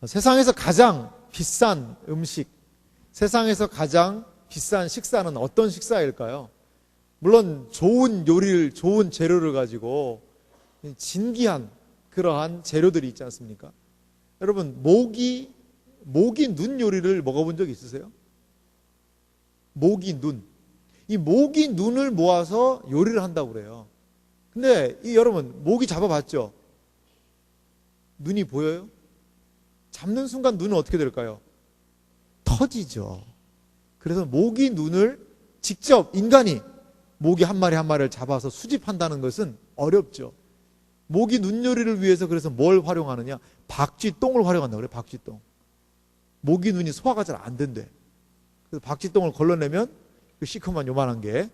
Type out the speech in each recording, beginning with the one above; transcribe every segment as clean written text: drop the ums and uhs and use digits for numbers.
세상에서 가장 비싼 음식, 세상에서 가장 비싼 식사는 어떤 식사일까요? 물론 좋은 요리를, 좋은 재료를 가지고 진귀한 그러한 재료들이 있지 않습니까? 여러분, 모기 눈 요리를 먹어본 적 있으세요? 모기 눈. 이 모기 눈을 모아서 요리를 한다고 그래요. 근데 여러분, 모기 잡아봤죠? 눈이 보여요? 잡는 순간 눈은 어떻게 될까요? 터지죠. 그래서 모기 눈을 직접 인간이 모기 한 마리 한 마리를 잡아서 수집한다는 것은 어렵죠. 모기 눈 요리를 위해서 그래서 뭘 활용하느냐? 박쥐똥을 활용한다고 그래요. 박쥐똥. 모기 눈이 소화가 잘 안 된대. 그래서 박쥐똥을 걸러내면 그 시커먼 요만한 게,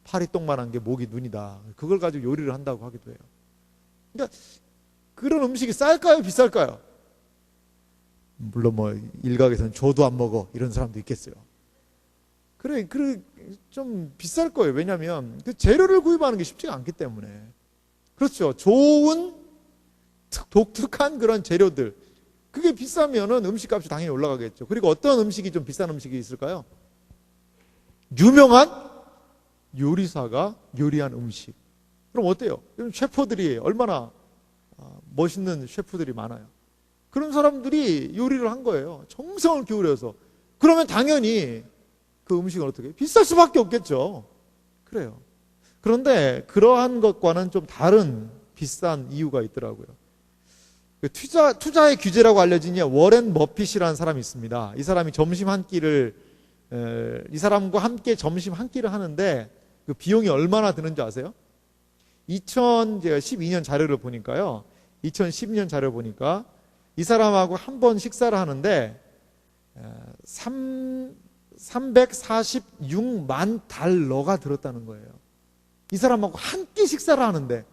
파리똥만한 게 모기 눈이다. 그걸 가지고 요리를 한다고 하기도 해요. 그러니까 그런 음식이 쌀까요? 비쌀까요? 물론 뭐 일각에서는 줘도 안 먹어 이런 사람도 있겠어요. 그래 좀 비쌀 거예요. 왜냐하면 그 재료를 구입하는 게 쉽지가 않기 때문에. 그렇죠. 좋은 독특한 그런 재료들, 그게 비싸면은 음식값이 당연히 올라가겠죠. 그리고 어떤 음식이 좀 비싼 음식이 있을까요? 유명한 요리사가 요리한 음식. 그럼 어때요? 셰프들이 얼마나 멋있는 셰프들이 많아요. 그런 사람들이 요리를 한 거예요. 정성을 기울여서. 그러면 당연히 그 음식은 어떻게 해요? 비쌀 수밖에 없겠죠. 그래요. 그런데 그러한 것과는 좀 다른 비싼 이유가 있더라고요. 투자의 규제라고 알려진 워렌 버핏이라는 사람이 있습니다. 이 사람이 이 사람과 함께 점심 한 끼를 하는데 그 비용이 얼마나 드는지 아세요? 2012년 자료를 보니까요. 2012년 자료를 보니까 이 사람하고 한 번 식사를 하는데 346만 달러가 들었다는 거예요. 이 사람하고 한 끼 식사를 하는데,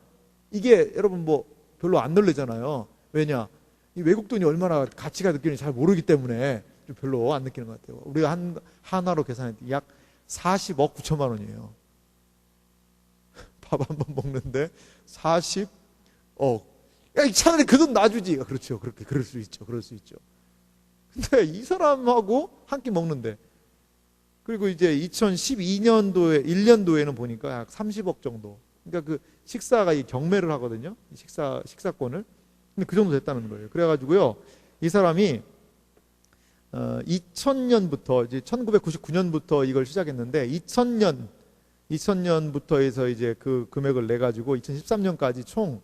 이게 여러분 뭐 별로 안 놀래잖아요. 왜냐? 이 외국 돈이 얼마나 가치가 느끼는지 잘 모르기 때문에 좀 별로 안 느끼는 것 같아요. 우리가 하나로 계산했더니 약 40억 9천만 원이에요. 밥 한 번 먹는데 40억. 야, 차라리 그 돈 놔주지. 그렇죠. 그럴 수 있죠. 근데 이 사람하고 한 끼 먹는데, 그리고 이제 2012년도에 1년도에는 보니까 약 30억 정도. 그러니까 그 식사가 이 경매를 하거든요. 식사권을. 근데 그 정도 됐다는 거예요. 그래가지고요, 이 사람이 2000년부터 이제 1999년부터 이걸 시작했는데 2000년부터 해서 이제 그 금액을 내 가지고 2013년까지 총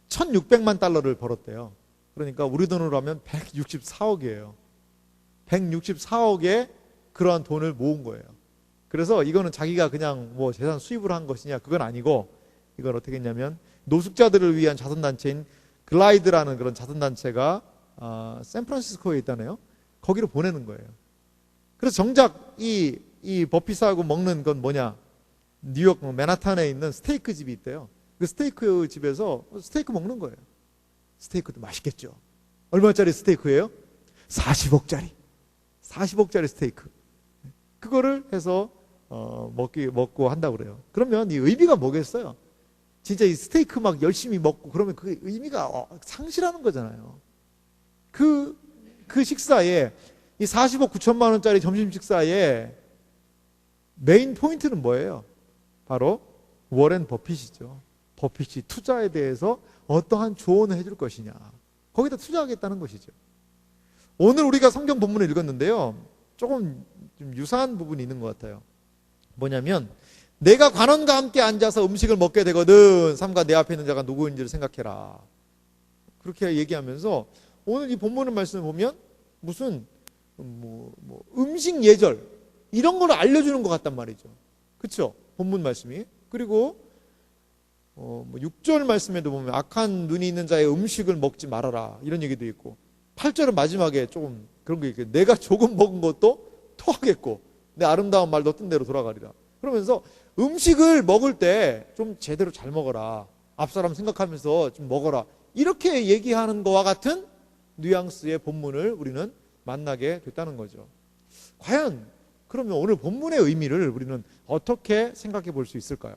1,600만 달러를 벌었대요. 그러니까 우리 돈으로 하면 164억이에요. 164억에 그러한 돈을 모은 거예요. 그래서 이거는 자기가 그냥 뭐 재산 수입을 한 것이냐, 그건 아니고, 이걸 어떻게 했냐면 노숙자들을 위한 자선단체인 글라이드라는 그런 자선단체가 샌프란시스코에 있다네요. 거기로 보내는 거예요. 그래서 정작 이 버핏하고 먹는 건 뭐냐? 뉴욕 맨하탄에 있는 스테이크 집이 있대요. 그 스테이크 집에서 스테이크 먹는 거예요. 스테이크도 맛있겠죠. 얼마짜리 스테이크예요? 40억짜리 스테이크. 그거를 해서 먹고 한다고 그래요. 그러면 이 의미가 뭐겠어요? 진짜 이 스테이크 막 열심히 먹고 그러면 그 의미가 상실하는 거잖아요. 그 식사에, 이 40억 9천만 원짜리 점심 식사에 메인 포인트는 뭐예요? 바로 워렌 버핏이죠. 버핏이 투자에 대해서 어떠한 조언을 해줄 것이냐, 거기다 투자하겠다는 것이죠. 오늘 우리가 성경 본문을 읽었는데요, 조금 좀 유사한 부분이 있는 것 같아요. 뭐냐면, 내가 관원과 함께 앉아서 음식을 먹게 되거든 삼가 내 앞에 있는 자가 누구인지를 생각해라. 그렇게 얘기하면서 오늘 이 본문의 말씀을 보면 무슨 음식 예절 이런 걸 알려주는 것 같단 말이죠. 그렇죠? 본문 말씀이. 그리고 6절 말씀에도 보면 악한 눈이 있는 자의 음식을 먹지 말아라 이런 얘기도 있고, 8절은 마지막에 조금 그런 게 있고, 내가 조금 먹은 것도 토하겠고 내 아름다운 말도 뜬 대로 돌아가리라. 그러면서 음식을 먹을 때 좀 제대로 잘 먹어라, 앞사람 생각하면서 좀 먹어라, 이렇게 얘기하는 것과 같은 뉘앙스의 본문을 우리는 만나게 됐다는 거죠. 과연 그러면 오늘 본문의 의미를 우리는 어떻게 생각해 볼 수 있을까요?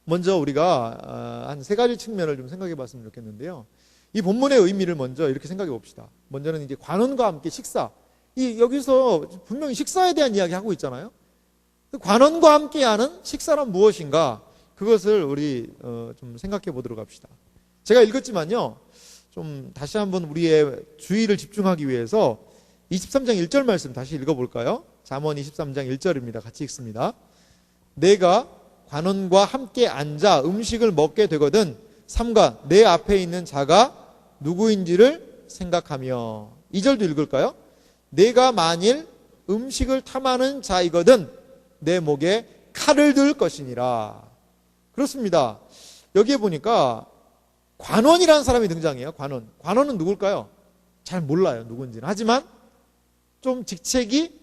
먼저 우리가 한 세 가지 측면을 좀 생각해 봤으면 좋겠는데요. 이 본문의 의미를 먼저 이렇게 생각해 봅시다. 먼저는 이제 관원과 함께 식사. 여기서 분명히 식사에 대한 이야기 하고 있잖아요. 관원과 함께하는 식사란 무엇인가? 그것을 우리 좀 생각해 보도록 합시다. 제가 읽었지만요, 좀 다시 한번 우리의 주의를 집중하기 위해서 23장 1절 말씀 다시 읽어볼까요? 잠언 23장 1절입니다. 같이 읽습니다. 내가 관원과 함께 앉아 음식을 먹게 되거든 삼가 내 앞에 있는 자가 누구인지를 생각하며. 2절도 읽을까요? 내가 만일 음식을 탐하는 자이거든 내 목에 칼을 들 것이니라. 그렇습니다. 여기에 보니까 관원이라는 사람이 등장해요. 관원은 누굴까요? 잘 몰라요, 누군지는. 하지만 좀 직책이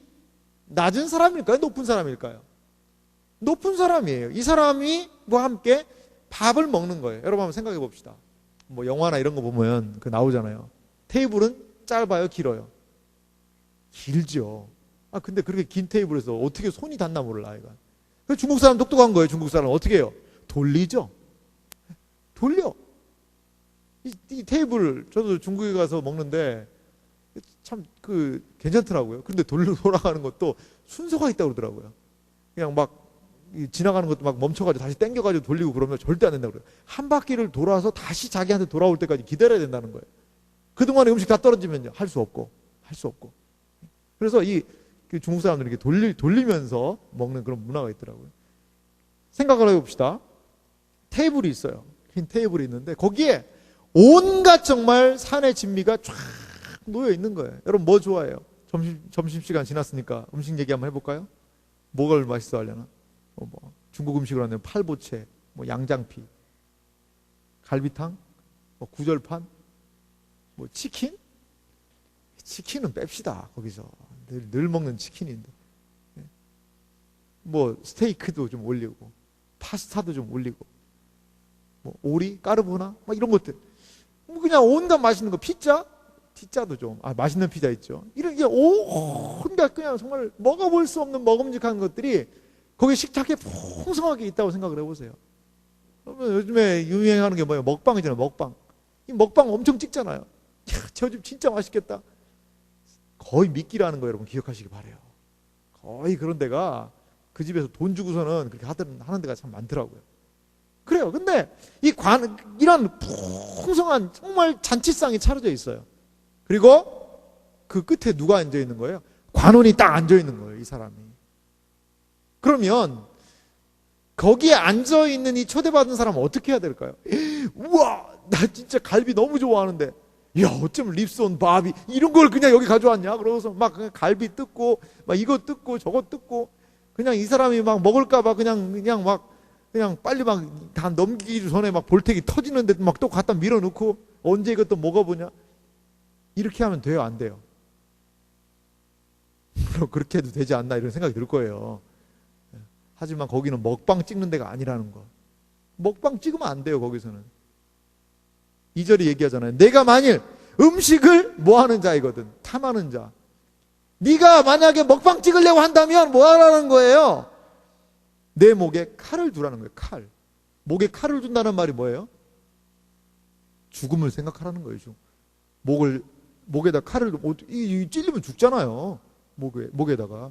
낮은 사람일까요? 높은 사람일까요? 높은 사람이에요. 이 사람이 뭐 함께 밥을 먹는 거예요. 여러분 한번 생각해 봅시다. 뭐 영화나 이런 거 보면 그 나오잖아요. 테이블은 짧아요, 길어요? 길죠. 근데 그렇게 긴 테이블에서 어떻게 손이 닿나 몰라, 이거. 중국 사람 똑똑한 거예요. 중국 사람 어떻게 해요? 돌리죠. 돌려. 이 테이블, 저도 중국에 가서 먹는데 참 괜찮더라고요. 근데 돌아가는 것도 순서가 있다고 그러더라고요. 그냥 막 지나가는 것도 막 멈춰가지고 다시 당겨가지고 돌리고 그러면 절대 안 된다고 그래요. 한 바퀴를 돌아서 다시 자기한테 돌아올 때까지 기다려야 된다는 거예요. 그동안에 음식 다 떨어지면요, 할 수 없고. 그래서 중국 사람들이 이렇게 돌리면서 먹는 그런 문화가 있더라고요. 생각을 해봅시다. 테이블이 있어요. 긴 테이블이 있는데 거기에 온갖 정말 산의 진미가 쫙 놓여 있는 거예요. 여러분 뭐 좋아해요? 점심시간 지났으니까 음식 얘기 한번 해볼까요? 뭐가 맛있어 하려나? 중국 음식으로 하면 팔보채, 양장피, 갈비탕, 구절판, 치킨? 치킨은 뺍시다. 거기서 늘 먹는 치킨인데 스테이크도 좀 올리고 파스타도 좀 올리고 오리, 까르보나 이런 것들 그냥 온갖 맛있는 거. 피자도 좀 맛있는 피자 있죠. 이렇게 온갖 그냥 정말 먹어볼 수 없는 먹음직한 것들이 거기 식탁에 풍성하게 있다고 생각을 해보세요. 요즘에 유행하는 게 뭐예요? 먹방이잖아요. 먹방. 이 먹방 엄청 찍잖아요. 저 집 진짜 맛있겠다. 거의 미끼라는 거 여러분 기억하시기 바래요. 거의 그런 데가 그 집에서 돈 주고서는 그렇게 하는 데가 참 많더라고요. 그래요. 근데 이런 풍성한 정말 잔치상이 차려져 있어요. 그리고 그 끝에 누가 앉아 있는 거예요? 관원이 딱 앉아 있는 거예요, 이 사람이. 그러면 거기에 앉아 있는 이 초대받은 사람은 어떻게 해야 될까요? 우와, 나 진짜 갈비 너무 좋아하는데, 야, 어쩜 립스온 바비 이런 걸 그냥 여기 가져왔냐? 그러고서 막 그냥 갈비 뜯고, 막 이거 뜯고 저거 뜯고, 그냥 이 사람이 막 먹을까봐 그냥 빨리 막 다 넘기기 전에 막 볼태기 터지는데 막 또 갖다 밀어넣고 언제 이것도 먹어보냐? 이렇게 하면 돼요, 안 돼요? 물론 그렇게 해도 되지 않나 이런 생각이 들 거예요. 하지만 거기는 먹방 찍는 데가 아니라는 거. 먹방 찍으면 안 돼요, 거기서는. 2절이 얘기하잖아요. 내가 만일 음식을 뭐하는 자이거든, 탐하는 자. 네가 만약에 먹방 찍으려고 한다면 뭐 하라는 거예요? 내 목에 칼을 두라는 거예요. 칼. 목에 칼을 둔다는 말이 뭐예요? 죽음을 생각하라는 거예요. 목에다 칼을 찔리면 죽잖아요. 목에다가.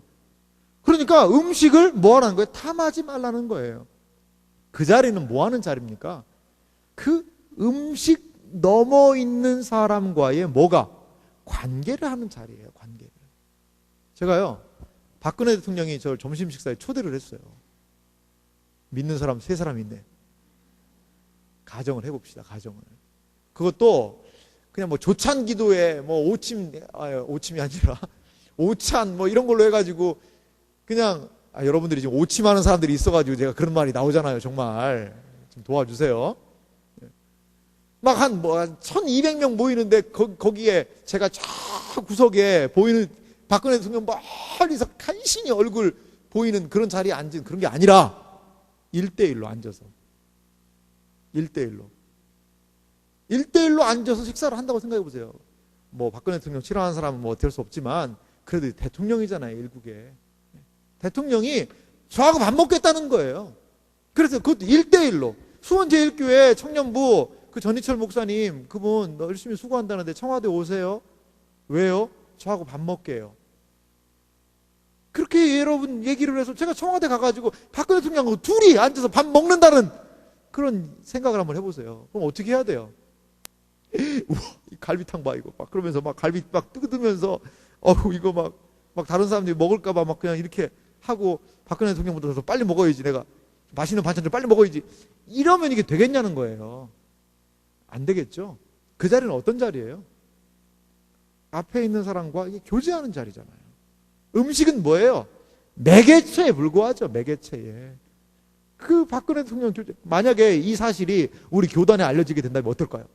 그러니까 음식을 뭐 하라는 거예요? 탐하지 말라는 거예요. 그 자리는 뭐 하는 자리입니까? 그 음식 넘어 있는 사람과의 관계를 하는 자리예요. 관계를. 제가요, 박근혜 대통령이 저를 점심 식사에 초대를 했어요. 믿는 사람 3사람 있네. 가정을 해봅시다. 가정을. 그것도 그냥 조찬 기도에 오침이 아니라 오찬 이런 걸로 해가지고 그냥 여러분들이 지금 오침하는 사람들이 있어가지고 제가 그런 말이 나오잖아요. 정말 좀 도와주세요. 막 한 1200명 모이는데 거기에 제가 저 구석에 보이는 박근혜 대통령 멀리서 간신히 얼굴 보이는 그런 자리에 앉은 그런 게 아니라 1대1로 앉아서 1대1로 앉아서 식사를 한다고 생각해 보세요. 박근혜 대통령 싫어하는 사람은 어쩔 수 없지만 그래도 대통령이잖아요. 일국에 대통령이 저하고 밥 먹겠다는 거예요. 그래서 그것도 1대1로 수원제일교회 청년부 그 전희철 목사님 그분 열심히 수고한다는데 청와대 오세요. 왜요? 저하고 밥 먹게요. 그렇게 여러분 얘기를 해서 제가 청와대 가가지고 박근혜 대통령하고 둘이 앉아서 밥 먹는다는 그런 생각을 한번 해보세요. 그럼 어떻게 해야 돼요? 우와, 이 갈비탕 봐 이거 막 그러면서 막 갈비 막 뜯으면서 이거 막 다른 사람들이 먹을까봐 막 그냥 이렇게 하고 박근혜 대통령보다 더 빨리 먹어야지, 내가 맛있는 반찬 좀 빨리 먹어야지, 이러면 이게 되겠냐는 거예요. 안 되겠죠. 그 자리는 어떤 자리예요? 앞에 있는 사람과 이게 교제하는 자리잖아요. 음식은 뭐예요? 매개체에 불과하죠. 매개체에. 그 박근혜 대통령 교제, 만약에 이 사실이 우리 교단에 알려지게 된다면 어떨까요?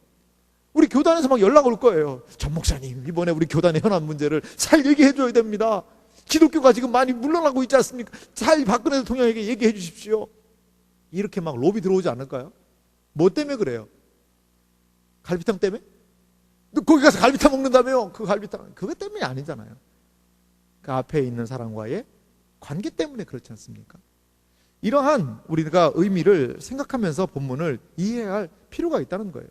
우리 교단에서 막 연락 올 거예요. 전 목사님, 이번에 우리 교단의 현안 문제를 잘 얘기해 줘야 됩니다. 기독교가 지금 많이 물러나고 있지 않습니까? 잘 박근혜 대통령에게 얘기해 주십시오. 이렇게 막 로비 들어오지 않을까요? 뭐 때문에 그래요? 갈비탕 때문에? 너 거기 가서 갈비탕 먹는다며요? 그 갈비탕, 그것 때문이 아니잖아요. 그 앞에 있는 사람과의 관계 때문에 그렇지 않습니까? 이러한 우리가 의미를 생각하면서 본문을 이해해야 할 필요가 있다는 거예요.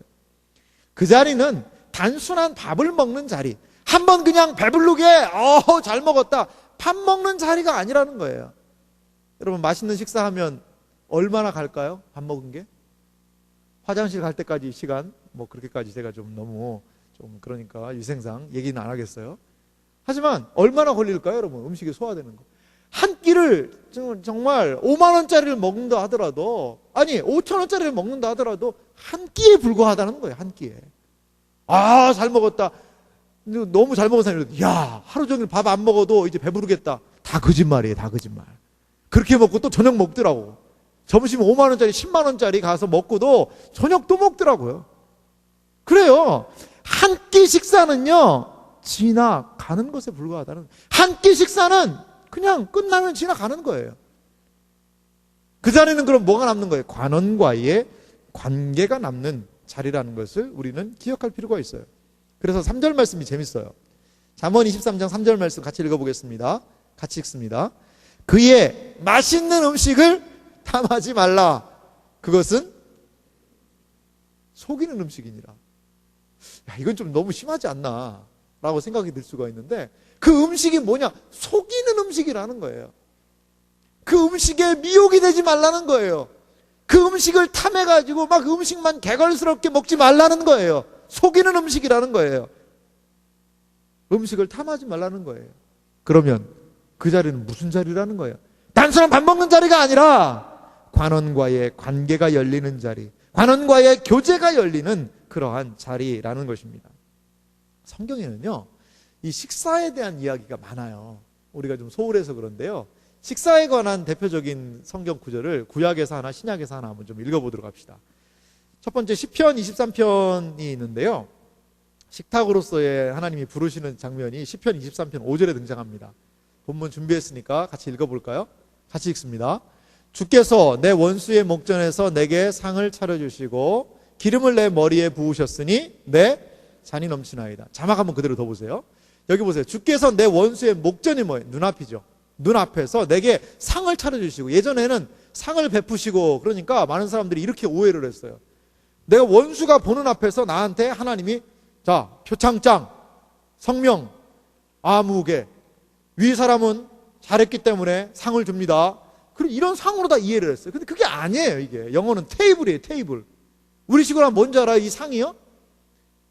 그 자리는 단순한 밥을 먹는 자리, 한번 그냥 배부르게 잘 먹었다, 밥 먹는 자리가 아니라는 거예요. 여러분, 맛있는 식사하면 얼마나 갈까요? 밥 먹은 게? 화장실 갈 때까지 시간, 뭐 그렇게까지 제가 좀 너무 좀 그러니까 위생상 얘기는 안 하겠어요. 하지만 얼마나 걸릴까요, 여러분? 음식이 소화되는 거. 한 끼를 정말 5만 원짜리를 먹는다 하더라도, 아니 5천 원짜리를 먹는다 하더라도 한 끼에 불과하다는 거예요. 한 끼에. 잘 먹었다. 너무 잘 먹은 사람이 야, 하루 종일 밥 안 먹어도 이제 배부르겠다. 다 거짓말이에요. 다 거짓말. 그렇게 먹고 또 저녁 먹더라고. 점심 5만 원짜리 10만 원짜리 가서 먹고도 저녁 또 먹더라고요. 그래요. 한 끼 식사는요, 지나가는 것에 불과하다는, 한 끼 식사는 그냥 끝나면 지나가는 거예요. 그 자리는 그럼 뭐가 남는 거예요? 관원과의 관계가 남는 자리라는 것을 우리는 기억할 필요가 있어요. 그래서 3절 말씀이 재밌어요. 잠언 23장 3절 말씀 같이 읽어보겠습니다. 같이 읽습니다. 그의 맛있는 음식을 탐하지 말라. 그것은 속이는 음식이니라. 야, 이건 좀 너무 심하지 않나 라고 생각이 들 수가 있는데, 그 음식이 뭐냐? 속이는 음식이라는 거예요. 그 음식에 미혹이 되지 말라는 거예요. 그 음식을 탐해가지고 막 음식만 개걸스럽게 먹지 말라는 거예요. 속이는 음식이라는 거예요. 음식을 탐하지 말라는 거예요. 그러면 그 자리는 무슨 자리라는 거예요? 단순한 밥 먹는 자리가 아니라 관원과의 관계가 열리는 자리, 관원과의 교제가 열리는 그러한 자리라는 것입니다. 성경에는요, 이 식사에 대한 이야기가 많아요. 우리가 좀 소홀해서 그런데요, 식사에 관한 대표적인 성경 구절을 구약에서 하나, 신약에서 하나 한번 좀 읽어보도록 합시다. 첫 번째 시편 23편이 있는데요, 식탁으로서의 하나님이 부르시는 장면이 시편 23편 5절에 등장합니다. 본문 준비했으니까 같이 읽어볼까요? 같이 읽습니다. 주께서 내 원수의 목전에서 내게 상을 차려주시고 기름을 내 머리에 부으셨으니 내 잔이 넘치나이다. 자막 한번 그대로 더 보세요. 여기 보세요. 주께서 내 원수의 목전이 뭐예요? 눈앞이죠. 눈앞에서 내게 상을 차려주시고, 예전에는 상을 베푸시고 그러니까 많은 사람들이 이렇게 오해를 했어요. 내가 원수가 보는 앞에서 나한테 하나님이 자, 표창장, 성명, 아무개, 위 사람은 잘했기 때문에 상을 줍니다. 그리고 이런 상으로 다 이해를 했어요. 근데 그게 아니에요. 이게 영어는 테이블이에요. 테이블. 우리식으로 하면 뭔지 알아요? 이 상이요?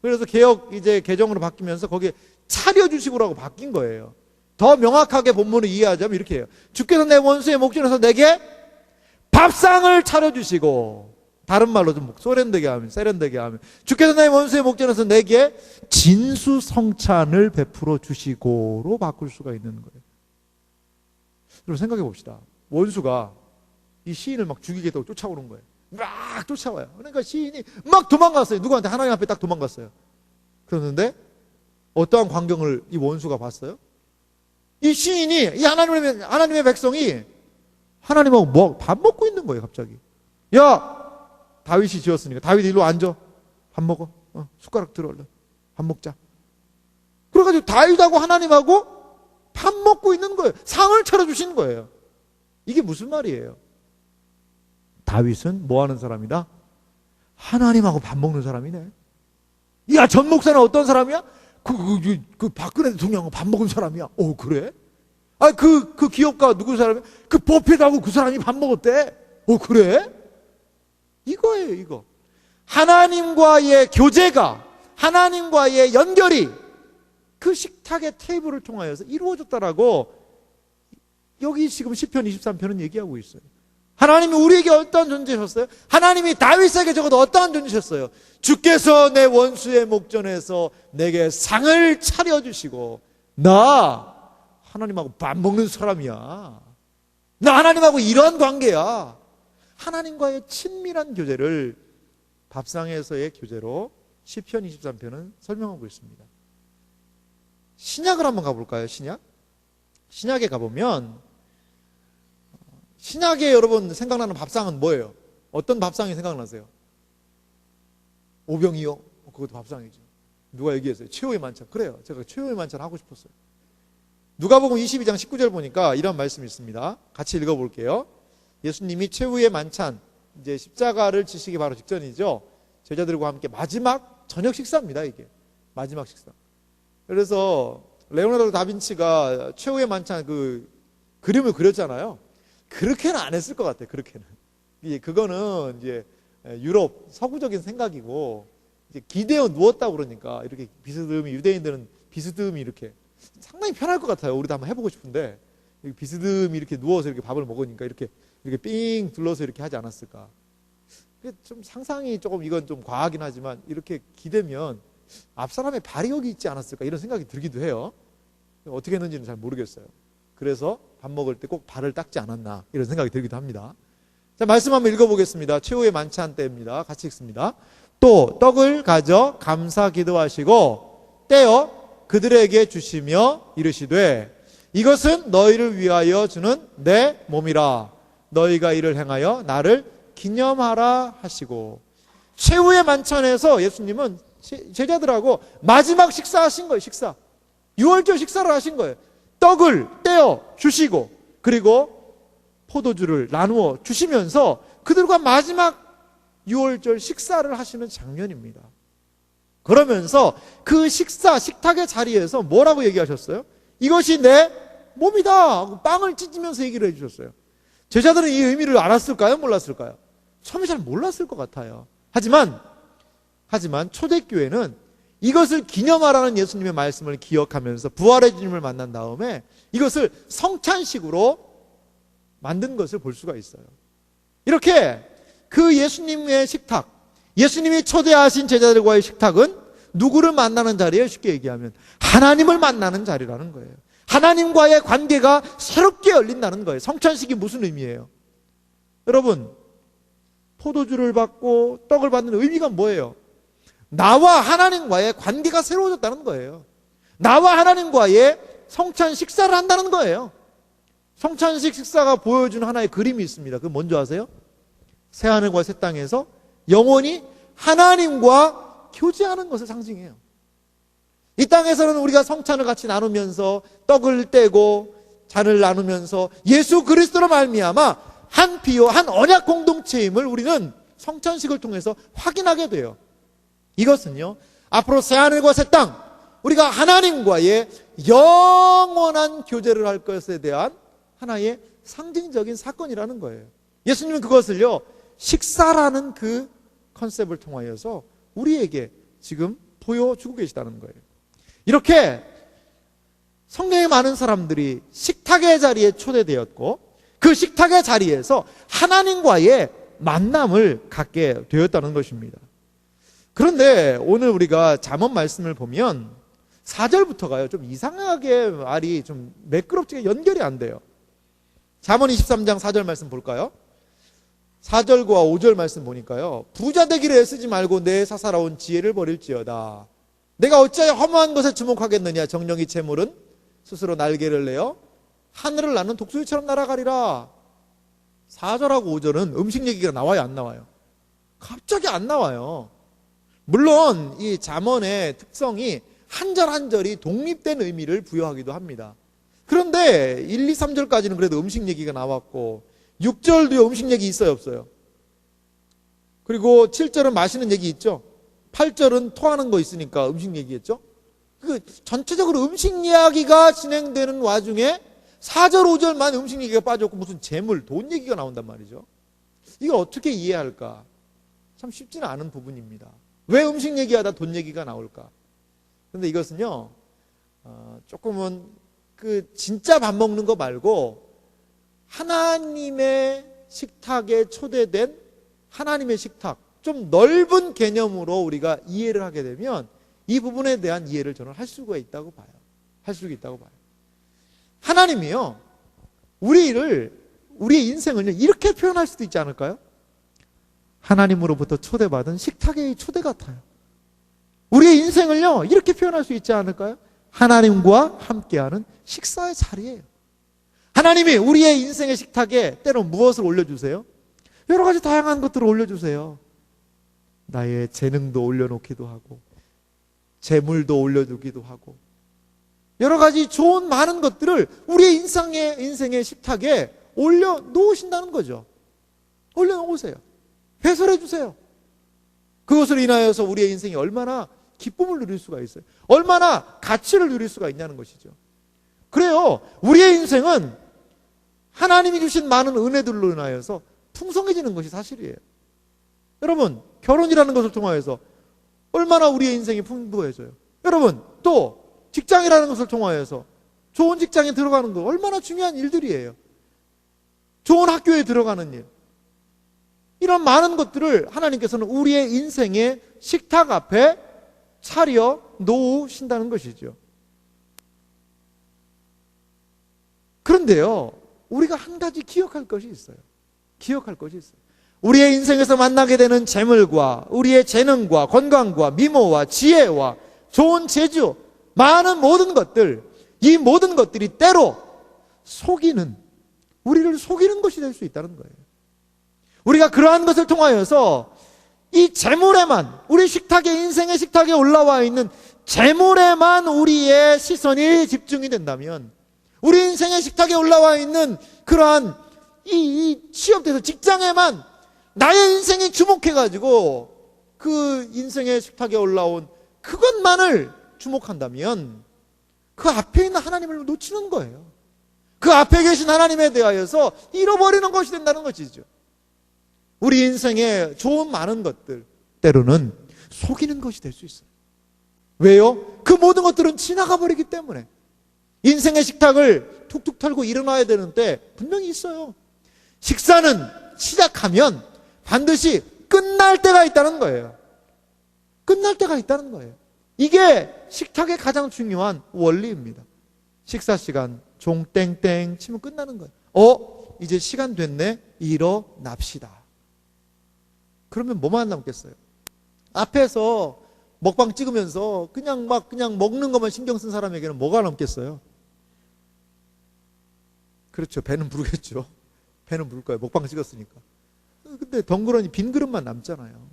그래서 개혁 이제 개정으로 바뀌면서 거기에 차려주시고라고 바뀐 거예요. 더 명확하게 본문을 이해하자면 이렇게 해요. 주께서 내 원수의 목전에서 내게 밥상을 차려주시고, 다른 말로 좀 세련되게 하면 주께서 내 원수의 목전에서 내게 진수성찬을 베풀어 주시고로 바꿀 수가 있는 거예요. 여러분 생각해 봅시다. 원수가 이 시인을 막 죽이겠다고 쫓아오는 거예요. 막 쫓아와요. 그러니까 시인이 막 도망갔어요. 누구한테? 하나님 앞에 딱 도망갔어요. 그런데 어떠한 광경을 이 원수가 봤어요? 이 시인이, 이 하나님의 백성이 하나님하고 밥 먹고 있는 거예요. 갑자기. 야, 다윗이 지었으니까 다윗 일로 앉아. 밥 먹어. 숟가락 들어 얼른. 밥 먹자. 그래가지고 다윗하고 하나님하고 밥 먹고 있는 거예요. 상을 차려주신 거예요. 이게 무슨 말이에요? 다윗은 뭐 하는 사람이다? 하나님하고 밥 먹는 사람이네. 야, 전 목사는 어떤 사람이야? 그 박근혜 대통령하고 밥 먹은 사람이야. 오, 그래? 아, 그 기업가 누구 사람이야? 그 버핏하고 그 사람이 밥 먹었대. 오, 그래? 이거예요, 이거. 하나님과의 교제가, 하나님과의 연결이 그 식탁의 테이블을 통하여서 이루어졌다라고 여기 지금 시편 23편은 얘기하고 있어요. 하나님이 우리에게 어떠한 존재셨어요? 하나님이 다윗에게 적어도 어떠한 존재셨어요? 주께서 내 원수의 목전에서 내게 상을 차려주시고, 나 하나님하고 밥 먹는 사람이야. 나 하나님하고 이러한 관계야. 하나님과의 친밀한 교제를 밥상에서의 교제로 시편 23편은 설명하고 있습니다. 신약을 한번 가볼까요? 신약에 가보면 신약에 여러분 생각나는 밥상은 뭐예요? 어떤 밥상이 생각나세요? 오병이요? 그것도 밥상이죠. 누가 얘기했어요? 최후의 만찬. 그래요. 제가 최후의 만찬 하고 싶었어요. 누가복음 22장 19절 보니까 이런 말씀이 있습니다. 같이 읽어볼게요. 예수님이 최후의 만찬, 이제 십자가를 지시기 바로 직전이죠. 제자들과 함께 마지막 저녁 식사입니다. 이게 마지막 식사. 그래서 레오나르도 다빈치가 최후의 만찬 그 그림을 그렸잖아요. 그렇게는 안 했을 것 같아요. 그렇게는. 그거는 이제 유럽 서구적인 생각이고, 이제 기대어 누웠다고 그러니까 이렇게 비스듬히, 유대인들은 비스듬히 이렇게 상당히 편할 것 같아요. 우리도 한번 해보고 싶은데 비스듬히 이렇게 누워서 이렇게 밥을 먹으니까 이렇게 삥 둘러서 이렇게 하지 않았을까. 좀 상상이 조금, 이건 좀 과하긴 하지만 이렇게 기대면 앞사람의 발이 여기 있지 않았을까 이런 생각이 들기도 해요. 어떻게 했는지는 잘 모르겠어요. 그래서 밥 먹을 때 꼭 발을 닦지 않았나 이런 생각이 들기도 합니다. 자, 말씀 한번 읽어보겠습니다. 최후의 만찬 때입니다. 같이 읽습니다. 또 떡을 가져 감사 기도하시고 떼어 그들에게 주시며 이르시되 이것은 너희를 위하여 주는 내 몸이라. 너희가 이를 행하여 나를 기념하라 하시고. 최후의 만찬에서 예수님은 제자들하고 마지막 식사하신 거예요. 식사. 유월절 식사를 하신 거예요. 떡을 떼어 주시고 그리고 포도주를 나누어 주시면서 그들과 마지막 유월절 식사를 하시는 장면입니다. 그러면서 그 식탁의 자리에서 뭐라고 얘기하셨어요? 이것이 내 몸이다. 빵을 찢으면서 얘기를 해주셨어요. 제자들은 이 의미를 알았을까요? 몰랐을까요? 처음에 잘 몰랐을 것 같아요. 하지만 초대교회는 이것을 기념하라는 예수님의 말씀을 기억하면서 부활의 주님을 만난 다음에 이것을 성찬식으로 만든 것을 볼 수가 있어요. 이렇게 그 예수님의 식탁, 예수님이 초대하신 제자들과의 식탁은 누구를 만나는 자리예요? 쉽게 얘기하면 하나님을 만나는 자리라는 거예요. 하나님과의 관계가 새롭게 열린다는 거예요. 성찬식이 무슨 의미예요? 여러분, 포도주를 받고 떡을 받는 의미가 뭐예요? 나와 하나님과의 관계가 새로워졌다는 거예요. 나와 하나님과의 성찬 식사를 한다는 거예요. 성찬식 식사가 보여주는 하나의 그림이 있습니다. 그건 뭔지 아세요? 새하늘과 새 땅에서 영원히 하나님과 교제하는 것을 상징해요. 이 땅에서는 우리가 성찬을 같이 나누면서 떡을 떼고 잔을 나누면서 예수 그리스도로 말미암아 한 피요 한 언약 공동체임을 우리는 성찬식을 통해서 확인하게 돼요. 이것은요, 앞으로 새하늘과 새 땅, 우리가 하나님과의 영원한 교제를 할 것에 대한 하나의 상징적인 사건이라는 거예요. 예수님은 그것을요, 식사라는 그 컨셉을 통하여서 우리에게 지금 보여주고 계시다는 거예요. 이렇게 성경에 많은 사람들이 식탁의 자리에 초대되었고 그 식탁의 자리에서 하나님과의 만남을 갖게 되었다는 것입니다. 그런데 오늘 우리가 잠언 말씀을 보면 4절부터가요, 좀 이상하게 말이 좀 매끄럽게 연결이 안 돼요. 잠언 23장 4절 말씀 볼까요? 4절과 5절 말씀 보니까요, 부자 되기를 애쓰지 말고 내 사사로운 지혜를 버릴지어다. 내가 어찌하여 허무한 것에 주목하겠느냐. 정령이 재물은 스스로 날개를 내어 하늘을 나는 독수리처럼 날아가리라. 4절하고 5절은 음식 얘기가 나와요, 안 나와요? 갑자기 안 나와요. 물론 이 잠언의 특성이 한 절 한 절이 독립된 의미를 부여하기도 합니다. 그런데 1, 2, 3절까지는 그래도 음식 얘기가 나왔고 6절도 음식 얘기 있어요, 없어요? 그리고 7절은 마시는 얘기 있죠. 8절은 토하는 거 있으니까 음식 얘기했죠. 그 전체적으로 음식 이야기가 진행되는 와중에 4절, 5절만 음식 얘기가 빠졌고 무슨 재물, 돈 얘기가 나온단 말이죠. 이걸 어떻게 이해할까? 참 쉽지는 않은 부분입니다. 왜 음식 얘기하다 돈 얘기가 나올까? 그런데 이것은요, 조금은 그 진짜 밥 먹는 거 말고 하나님의 식탁에 초대된 하나님의 식탁, 좀 넓은 개념으로 우리가 이해를 하게 되면 이 부분에 대한 이해를 저는 할 수가 있다고 봐요. 할 수 있다고 봐요. 하나님이요, 우리의 인생을 이렇게 표현할 수도 있지 않을까요? 하나님으로부터 초대받은 식탁의 초대 같아요. 우리의 인생을요, 이렇게 표현할 수 있지 않을까요? 하나님과 함께하는 식사의 자리예요. 하나님이 우리의 인생의 식탁에 때론 무엇을 올려주세요? 여러 가지 다양한 것들을 올려주세요. 나의 재능도 올려놓기도 하고, 재물도 올려두기도 하고, 여러 가지 좋은 많은 것들을 우리의 인생의 식탁에 올려놓으신다는 거죠. 올려놓으세요. 배설해 주세요. 그것으로 인하여서 우리의 인생이 얼마나 기쁨을 누릴 수가 있어요. 얼마나 가치를 누릴 수가 있냐는 것이죠. 그래요. 우리의 인생은 하나님이 주신 많은 은혜들로 인하여서 풍성해지는 것이 사실이에요. 여러분, 결혼이라는 것을 통하여서 얼마나 우리의 인생이 풍부해져요. 여러분, 또 직장이라는 것을 통하여서 좋은 직장에 들어가는 거 얼마나 중요한 일들이에요. 좋은 학교에 들어가는 일. 이런 많은 것들을 하나님께서는 우리의 인생의 식탁 앞에 차려 놓으신다는 것이죠. 그런데요, 우리가 한 가지 기억할 것이 있어요. 기억할 것이 있어요. 우리의 인생에서 만나게 되는 재물과 우리의 재능과 건강과 미모와 지혜와 좋은 재주, 많은 모든 것들, 이 모든 것들이 때로 우리를 속이는 것이 될 수 있다는 거예요. 우리가 그러한 것을 통하여서 이 재물에만, 우리 식탁에, 인생의 식탁에 올라와 있는 재물에만 우리의 시선이 집중이 된다면, 우리 인생의 식탁에 올라와 있는 그러한 이 취업돼서 직장에만 나의 인생이 주목해가지고 그 인생의 식탁에 올라온 그것만을 주목한다면 그 앞에 있는 하나님을 놓치는 거예요. 그 앞에 계신 하나님에 대하여서 잃어버리는 것이 된다는 것이죠. 우리 인생에 좋은 많은 것들, 때로는 속이는 것이 될 수 있어요. 왜요? 그 모든 것들은 지나가 버리기 때문에. 인생의 식탁을 툭툭 털고 일어나야 되는데 분명히 있어요. 식사는 시작하면 반드시 끝날 때가 있다는 거예요. 끝날 때가 있다는 거예요. 이게 식탁의 가장 중요한 원리입니다. 식사 시간 종땡땡 치면 끝나는 거예요. 이제 시간 됐네. 일어납시다. 그러면 뭐만 남겠어요? 앞에서 먹방 찍으면서 그냥 먹는 것만 신경 쓴 사람에게는 뭐가 남겠어요? 그렇죠. 배는 부르겠죠. 배는 부를 거예요. 먹방 찍었으니까. 근데 덩그러니 빈 그릇만 남잖아요.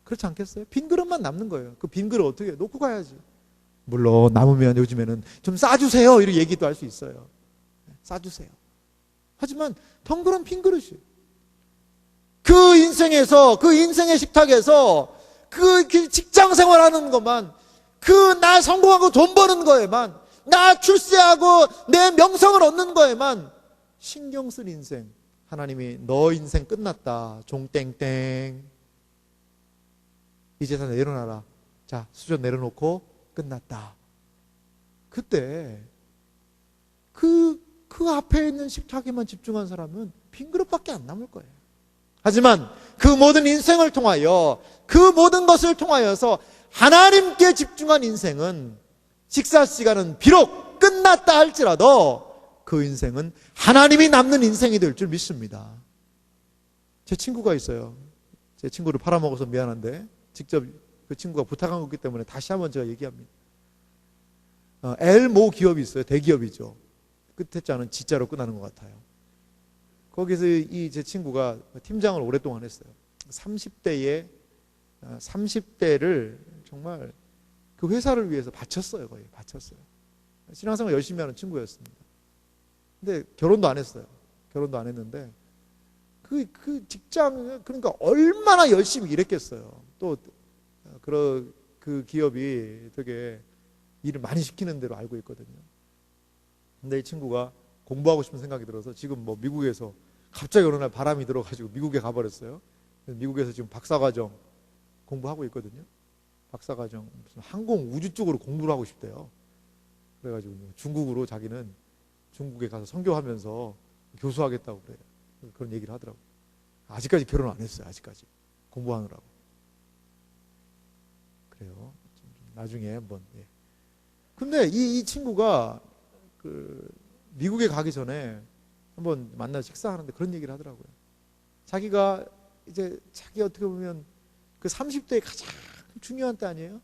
그렇지 않겠어요? 빈 그릇만 남는 거예요. 그 빈 그릇 어떻게 놓고 가야지. 물론 남으면 요즘에는 좀 싸주세요. 이런 얘기도 할 수 있어요. 싸주세요. 하지만 덩그런 빈 그릇이 그 인생에서, 그 인생의 식탁에서 그 직장 생활하는 것만, 나 성공하고 돈 버는 거에만, 나 출세하고 내 명성을 얻는 거에만 신경 쓴 인생. 하나님이 너 인생 끝났다. 종땡땡. 이제 다 내려놔라. 자, 수저 내려놓고 끝났다. 그때 그 앞에 있는 식탁에만 집중한 사람은 빈 그릇밖에 안 남을 거예요. 하지만 그 모든 인생을 통하여, 그 모든 것을 통하여서 하나님께 집중한 인생은 식사 시간은 비록 끝났다 할지라도 그 인생은 하나님이 남는 인생이 될 줄 믿습니다. 제 친구가 있어요. 제 친구를 팔아먹어서 미안한데 직접 그 친구가 부탁한 거기 때문에 다시 한번 제가 얘기합니다. L모 기업이 있어요. 대기업이죠. 끝에 자는 G자로 끝나는 것 같아요. 거기서 제 친구가 팀장을 오랫동안 했어요. 30대를 정말 그 회사를 위해서 바쳤어요. 거의 바쳤어요. 신앙생활 열심히 하는 친구였습니다. 근데 결혼도 안 했어요. 결혼도 안 했는데 그 직장, 그러니까 얼마나 열심히 일했겠어요. 또, 그 기업이 되게 일을 많이 시키는 대로 알고 있거든요. 근데 이 친구가 공부하고 싶은 생각이 들어서 지금 뭐 미국에서 갑자기 어느 날 바람이 들어가지고 미국에 가버렸어요. 미국에서 지금 박사과정 공부하고 있거든요. 박사과정, 무슨 항공 우주 쪽으로 공부를 하고 싶대요. 그래가지고 중국으로 자기는 중국에 가서 선교하면서 교수하겠다고 그래요. 그런 얘기를 하더라고요. 아직까지 결혼 안 했어요. 아직까지 공부하느라고. 그래요. 나중에 한번. 예. 근데 이 친구가 미국에 가기 전에 한번 만나 식사하는데 그런 얘기를 하더라고요. 자기가 이제 자기 어떻게 보면 그 30대에 가장 중요한 때 아니에요?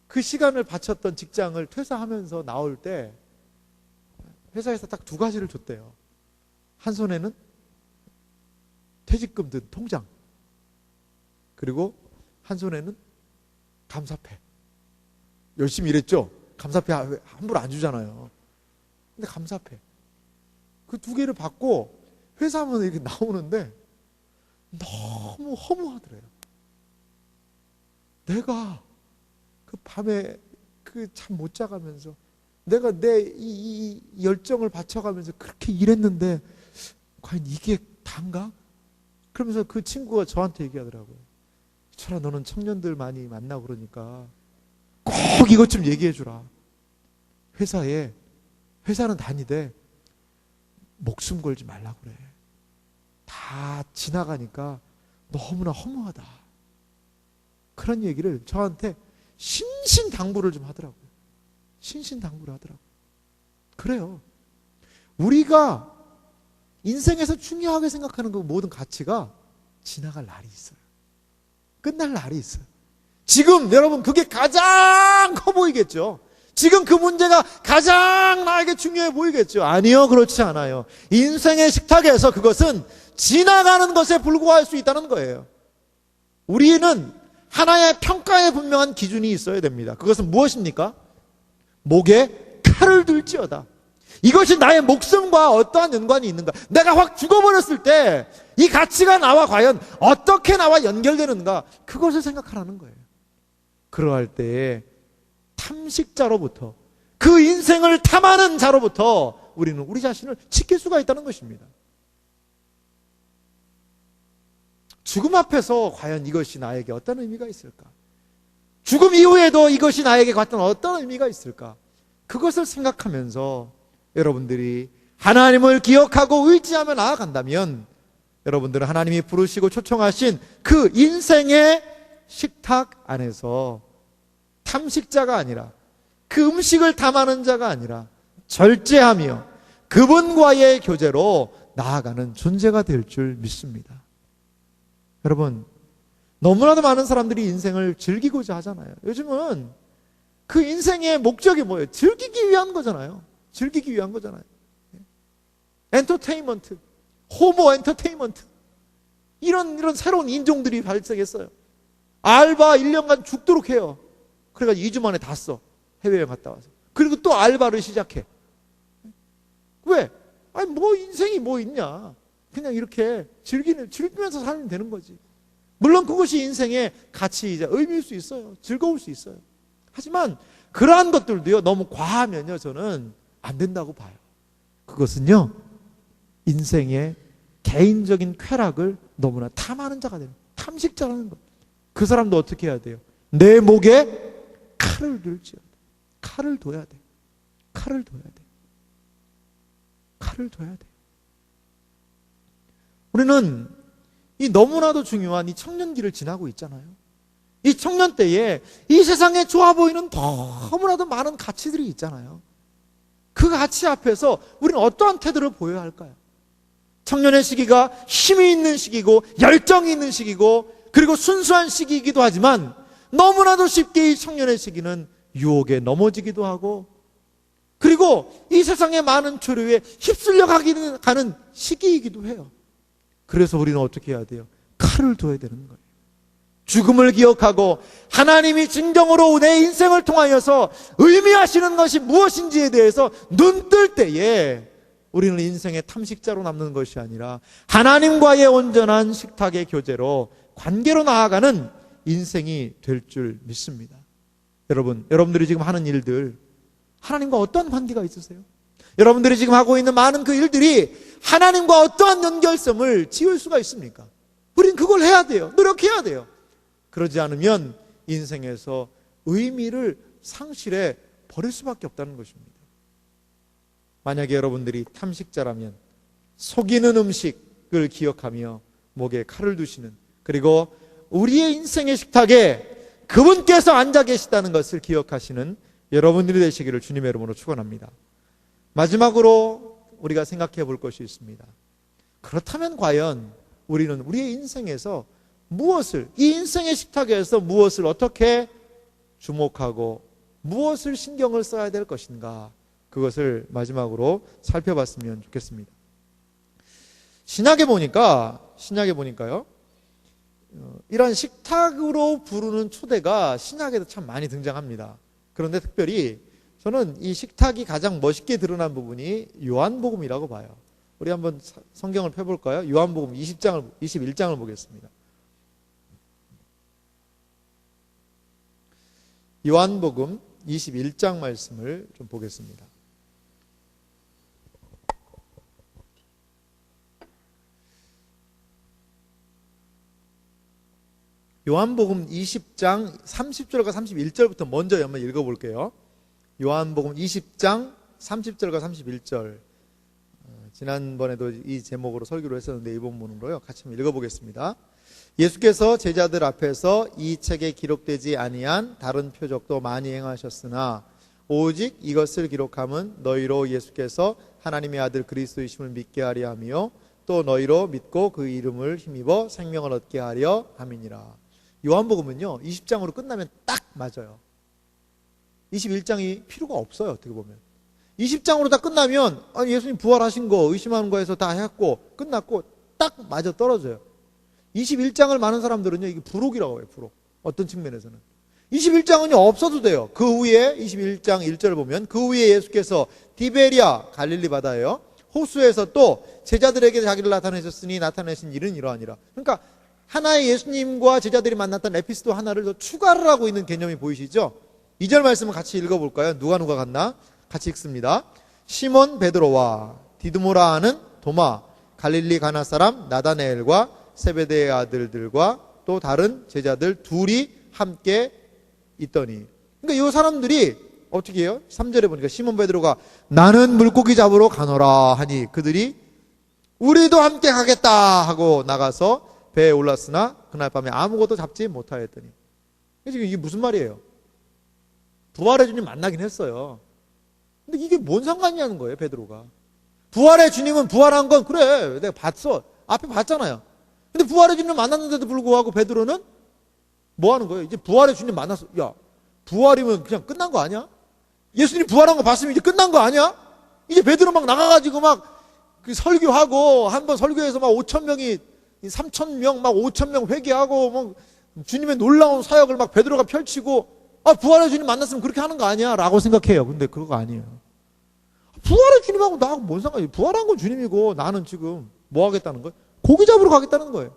그 시간을 바쳤던 직장을 퇴사하면서 나올 때 회사에서 딱 두 가지를 줬대요. 한 손에는 퇴직금 든 통장, 그리고 한 손에는 감사패. 열심히 일했죠? 감사패 함부로 안 주잖아요. 근데 감사패. 그 두 개를 받고 회사하면 이렇게 나오는데 너무 허무하더래요. 내가 그 밤에 그 잠 못 자가면서 내가 내 이 열정을 바쳐가면서 그렇게 일했는데 과연 이게 단가? 그러면서 그 친구가 저한테 얘기하더라고요. 철아, 너는 청년들 많이 만나고 그러니까 꼭 이것 좀 얘기해 주라. 회사는 다니되 목숨 걸지 말라고 그래. 다 지나가니까 너무나 허무하다. 그런 얘기를 저한테 신신당부를 좀 하더라고요. 신신당부를 하더라고요. 그래요. 우리가 인생에서 중요하게 생각하는 그 모든 가치가 지나갈 날이 있어요. 끝날 날이 있어요. 지금 여러분 그게 가장 커 보이겠죠. 지금 그 문제가 가장 나에게 중요해 보이겠죠. 아니요, 그렇지 않아요. 인생의 식탁에서 그것은 지나가는 것에 불과할 수 있다는 거예요. 우리는 하나의 평가에 분명한 기준이 있어야 됩니다. 그것은 무엇입니까? 목에 칼을 둘지어다. 이것이 나의 목숨과 어떠한 연관이 있는가? 내가 확 죽어버렸을 때 이 가치가 나와 과연 어떻게 나와 연결되는가? 그것을 생각하라는 거예요. 그러할 때에 탐식자로부터, 그 인생을 탐하는 자로부터 우리는 우리 자신을 지킬 수가 있다는 것입니다. 죽음 앞에서 과연 이것이 나에게 어떤 의미가 있을까? 죽음 이후에도 이것이 나에게 과연 어떤 의미가 있을까? 그것을 생각하면서 여러분들이 하나님을 기억하고 의지하며 나아간다면 여러분들은 하나님이 부르시고 초청하신 그 인생의 식탁 안에서 탐식자가 아니라, 그 음식을 탐하는 자가 아니라 절제하며 그분과의 교제로 나아가는 존재가 될 줄 믿습니다. 여러분, 너무나도 많은 사람들이 인생을 즐기고자 하잖아요. 요즘은 그 인생의 목적이 뭐예요? 즐기기 위한 거잖아요. 즐기기 위한 거잖아요. 엔터테인먼트, 호모 엔터테인먼트, 이런 새로운 인종들이 발생했어요. 알바 1년간 죽도록 해요. 그래가지고 2주 만에 다 써. 해외여행 갔다 와서. 그리고 또 알바를 시작해. 왜? 아니 뭐 인생이 뭐 있냐. 그냥 이렇게 즐기면서 살면 되는 거지. 물론 그것이 인생의 가치이자 의미일 수 있어요. 즐거울 수 있어요. 하지만 그러한 것들도요, 너무 과하면요, 저는 안 된다고 봐요. 그것은요, 인생의 개인적인 쾌락을 너무나 탐하는 자가 되는, 탐식자라는 것. 그 사람도 어떻게 해야 돼요? 내 목에 칼을 들지어다. 칼을 둬야 돼. 칼을 둬야 돼. 칼을 둬야 돼. 우리는 이 너무나도 중요한 이 청년기를 지나고 있잖아요. 이 청년 때에 이 세상에 좋아 보이는 너무나도 많은 가치들이 있잖아요. 그 가치 앞에서 우리는 어떠한 태도를 보여야 할까요? 청년의 시기가 힘이 있는 시기고 열정이 있는 시기고 그리고 순수한 시기이기도 하지만 너무나도 쉽게 이 청년의 시기는 유혹에 넘어지기도 하고 그리고 이 세상의 많은 초류에 휩쓸려 가는 시기이기도 해요. 그래서 우리는 어떻게 해야 돼요? 칼을 둬야 되는 거예요. 죽음을 기억하고 하나님이 진정으로 내 인생을 통하여서 의미하시는 것이 무엇인지에 대해서 눈뜰 때에 우리는 인생의 탐식자로 남는 것이 아니라 하나님과의 온전한 식탁의 교제로 관계로 나아가는 인생이 될 줄 믿습니다. 여러분들이 지금 하는 일들, 하나님과 어떠한 관계가 있으세요? 여러분들이 지금 하고 있는 많은 그 일들이 하나님과 어떠한 연결성을 지을 수가 있습니까? 우린 그걸 해야 돼요. 노력해야 돼요. 그러지 않으면 인생에서 의미를 상실해 버릴 수밖에 없다는 것입니다. 만약에 여러분들이 탐식자라면 속이는 음식을 기억하며 목에 칼을 두시는, 그리고 우리의 인생의 식탁에 그분께서 앉아 계시다는 것을 기억하시는 여러분들이 되시기를 주님의 이름으로 축원합니다. 마지막으로 우리가 생각해 볼 것이 있습니다. 그렇다면 과연 우리는 우리의 인생에서 무엇을, 이 인생의 식탁에서 무엇을 어떻게 주목하고 무엇을 신경을 써야 될 것인가, 그것을 마지막으로 살펴봤으면 좋겠습니다. 신약에 보니까요, 이러한 식탁으로 부르는 초대가 신약에도 참 많이 등장합니다. 그런데 특별히 저는 이 식탁이 가장 멋있게 드러난 부분이 요한복음이라고 봐요. 우리 한번 성경을 펴볼까요? 요한복음 21장을 보겠습니다. 요한복음 21장 말씀을 좀 보겠습니다. 요한복음 20장 30절과 31절부터 먼저 한번 읽어볼게요. 요한복음 20장 30절과 31절. 지난번에도 이 제목으로 설교를 했었는데 이번 문으로요. 같이 한번 읽어보겠습니다. 예수께서 제자들 앞에서 이 책에 기록되지 아니한 다른 표적도 많이 행하셨으나 오직 이것을 기록함은 너희로 예수께서 하나님의 아들 그리스도이심을 믿게 하려 하며 또 너희로 믿고 그 이름을 힘입어 생명을 얻게 하려 함이니라. 요한복음은요 20장으로 끝나면 딱 맞아요. 21장이 필요가 없어요. 어떻게 보면 20장으로 다 끝나면 예수님 부활하신 거 의심하는 거에서 다 했고 끝났고 딱 맞아 떨어져요. 21장을 많은 사람들은요 이게 부록이라고 해요. 부록. 어떤 측면에서는 21장은요 없어도 돼요. 그 후에 21장 1절을 보면 그 후에 예수께서 디베리아 갈릴리 바다예요 호수에서 또 제자들에게 자기를 나타내셨으니 나타내신 일은 이러하니라. 그러니까 하나의 예수님과 제자들이 만났던 에피소드 하나를 더 추가를 하고 있는 개념이 보이시죠? 2절 말씀을 같이 읽어볼까요? 누가 같나? 같이 읽습니다. 시몬 베드로와 디드모라 하는 도마, 갈릴리 가나 사람 나다네엘과 세베대의 아들들과 또 다른 제자들 둘이 함께 있더니, 그러니까 이 사람들이 어떻게 해요? 3절에 보니까 시몬 베드로가 나는 물고기 잡으러 가노라 하니 그들이 우리도 함께 가겠다 하고 나가서 배에 올랐으나 그날 밤에 아무것도 잡지 못하였더니. 지금 이게 무슨 말이에요? 부활의 주님 만나긴 했어요. 근데 이게 뭔 상관이냐는 거예요, 베드로가. 부활의 주님은 부활한 건 그래 내가 봤어, 앞에 봤잖아요. 근데 부활의 주님 만났는데도 불구하고 베드로는 뭐 하는 거예요? 이제 부활의 주님 만났어. 야, 부활이면 그냥 끝난 거 아니야? 예수님 부활한 거 봤으면 이제 끝난 거 아니야? 이제 베드로 막 나가가지고 막 그 설교하고, 한번 설교해서 막 5,000명이 3,000명 막 5,000명 회개하고 뭐 주님의 놀라운 사역을 막 베드로가 펼치고, 부활의 주님 만났으면 그렇게 하는 거 아니야? 라고 생각해요. 근데 그거 아니에요. 부활의 주님하고 나하고 뭔 상관이에요? 부활한 건 주님이고 나는 지금 뭐 하겠다는 거예요? 고기 잡으러 가겠다는 거예요.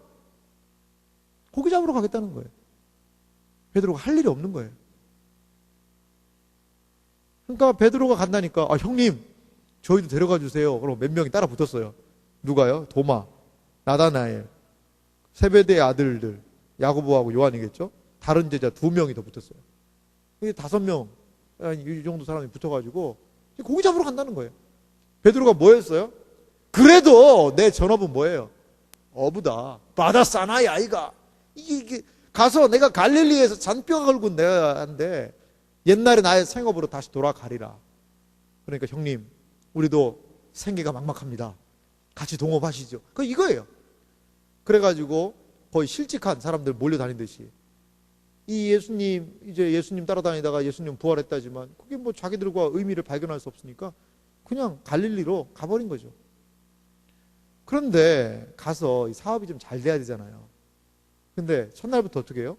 고기 잡으러 가겠다는 거예요. 베드로가 할 일이 없는 거예요. 그러니까 베드로가 간다니까 형님 저희도 데려가 주세요. 그럼 몇 명이 따라 붙었어요. 누가요? 도마, 나다나엘, 세베대의 아들들, 야고보하고 요한이겠죠? 다른 제자 2명이 더 붙었어요. 이게 5명 이 정도 사람이 붙어가지고 고기 잡으러 간다는 거예요. 베드로가 뭐 했어요? 그래도 내 전업은 뭐예요? 어부다. 바다사나이 아이가. 이게 가서 내가 갈릴리에서 잔뼈가 걸고 내가 한데 옛날에 나의 생업으로 다시 돌아가리라. 그러니까 형님 우리도 생계가 막막합니다. 같이 동업하시죠. 그 이거예요. 그래가지고 거의 실직한 사람들 몰려다니듯이 이 예수님, 이제 예수님 따라다니다가 예수님 부활했다지만 그게 뭐 자기들과 의미를 발견할 수 없으니까 그냥 갈릴리로 가버린 거죠. 그런데 가서 이 사업이 좀 잘 돼야 되잖아요. 근데 첫날부터 어떻게 해요?